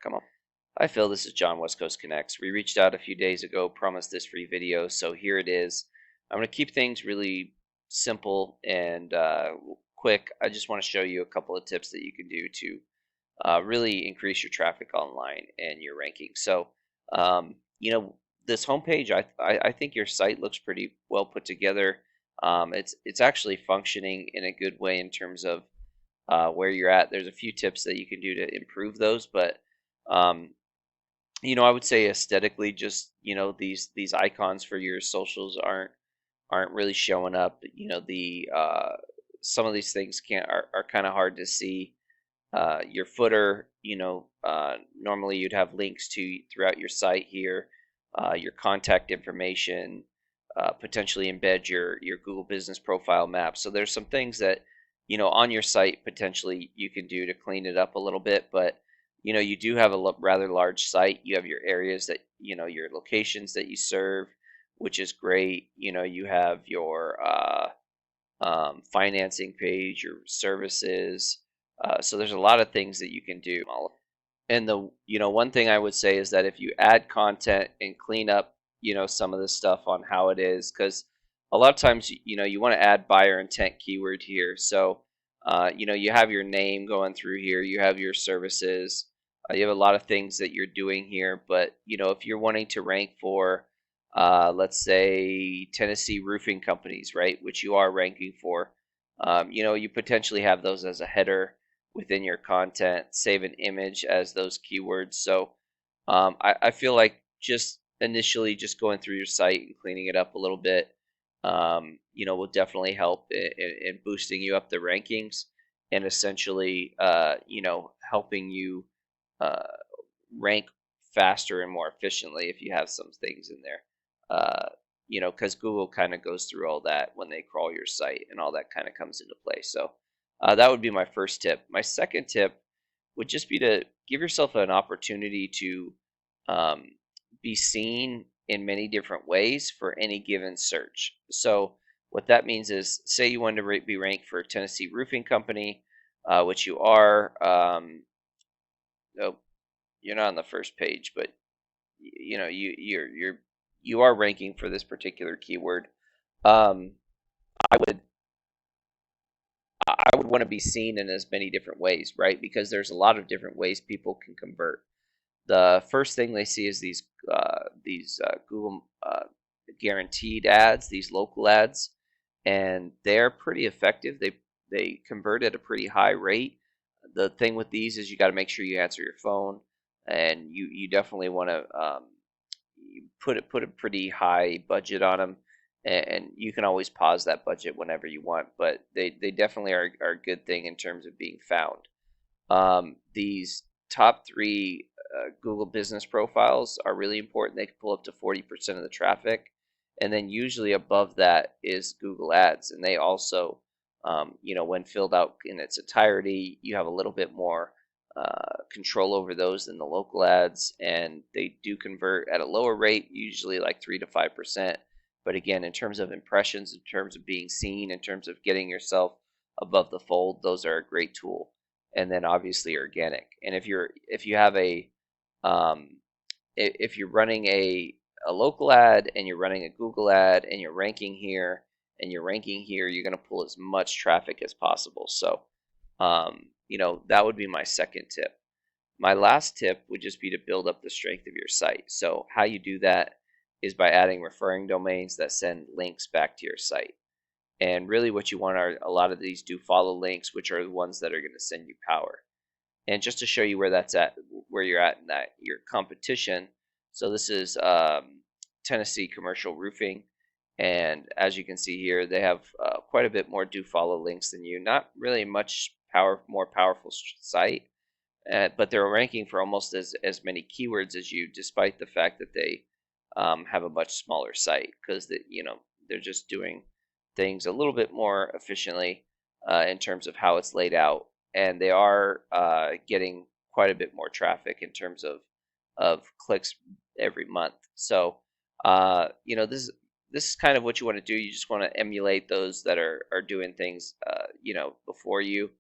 Come on. Hi Phil, this is John, West Coast Connects. We reached out a few days ago, promised this free video, so here it is. I'm going to keep things really simple and quick. I just want to show you a couple of tips that you can do to really increase your traffic online and your ranking. So, you know, this homepage, I think your site looks pretty well put together. It's actually functioning in a good way in terms of where you're at. There's a few tips that you can do to improve those, but um, I would say aesthetically, just these icons for your socials aren't really showing up. The some of these things can't are kind of hard to see. Your footer, normally you'd have links to throughout your site here, your contact information, potentially embed your Google Business Profile map. So there's some things that on your site potentially you can do to clean it up a little bit, but you do have a rather large site. You have your areas that your locations that you serve, which is great. You have your financing page, your services. So there's a lot of things that you can do. And the one thing I would say is that if you add content and clean up some of the stuff on how it is, because a lot of times you want to add buyer intent keyword here. So you have your name going through here, you have your services, you have a lot of things that you're doing here. But if you're wanting to rank for let's say Tennessee roofing companies, right, which you are ranking for, you potentially have those as a header within your content, save an image as those keywords. So I feel like just initially just going through your site and cleaning it up a little bit, will definitely help in boosting you up the rankings and essentially, helping you uh, rank faster and more efficiently if you have some things in there. Because Google kind of goes through all that when they crawl your site, and all that kind of comes into play. So that would be my first tip. My second tip would just be to give yourself an opportunity to um, be seen in many different ways for any given search. So what that means is, say you wanted to be ranked for Tennessee Roofing Company, which you are. Oh, you're not on the first page, but you are ranking for this particular keyword. Um, I would I would want to be seen in as many different ways, right? Because there's a lot of different ways people can convert. The first thing they see is these Google guaranteed ads, these local ads, and they're pretty effective. They convert at a pretty high rate. The thing with these is you got to make sure you answer your phone, and you definitely want to put a pretty high budget on them, and you can always pause that budget whenever you want. But they definitely are a good thing in terms of being found. These top three Google business profiles are really important. They can pull up to 40% of the traffic. And then usually above that is Google Ads. And they also, when filled out in its entirety, you have a little bit more control over those than the local ads. And they do convert at a lower rate, usually like 3 to 5%. But again, in terms of impressions, in terms of being seen, in terms of getting yourself above the fold, those are a great tool. And then obviously organic. And if you have um, if you're running a local ad and you're running a Google ad and you're ranking here and you're ranking here, you're going to pull as much traffic as possible. So that would be my second tip. My last tip would just be to build up the strength of your site. So how you do that is by adding referring domains that send links back to your site. And really what you want are a lot of these do follow links, which are the ones that are going to send you power. And just to show you where that's at, where you're at in that, your competition. So this is Tennessee Commercial Roofing. And as you can see here, they have quite a bit more do follow links than you. Not really much more powerful site, but they're ranking for almost as many keywords as you, despite the fact that they have a much smaller site, because they're just doing things a little bit more efficiently in terms of how it's laid out, and they are getting quite a bit more traffic in terms of clicks every month. So this is kind of what you want to do. You just want to emulate those that are doing things before you,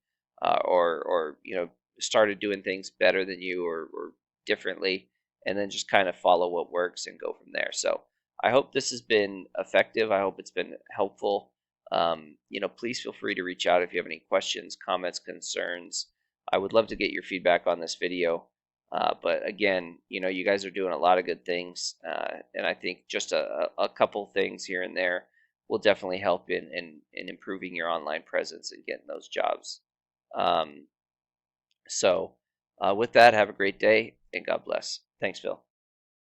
or started doing things better than you, or differently, and then just kind of follow what works and go from there. So I hope this has been effective. I hope it's been helpful. Please feel free to reach out if you have any questions, comments, concerns. I would love to get your feedback on this video. But again, you guys are doing a lot of good things, and I think just a couple things here and there will definitely help in improving your online presence and getting those jobs. So with that, have a great day and God bless. Thanks, Phil.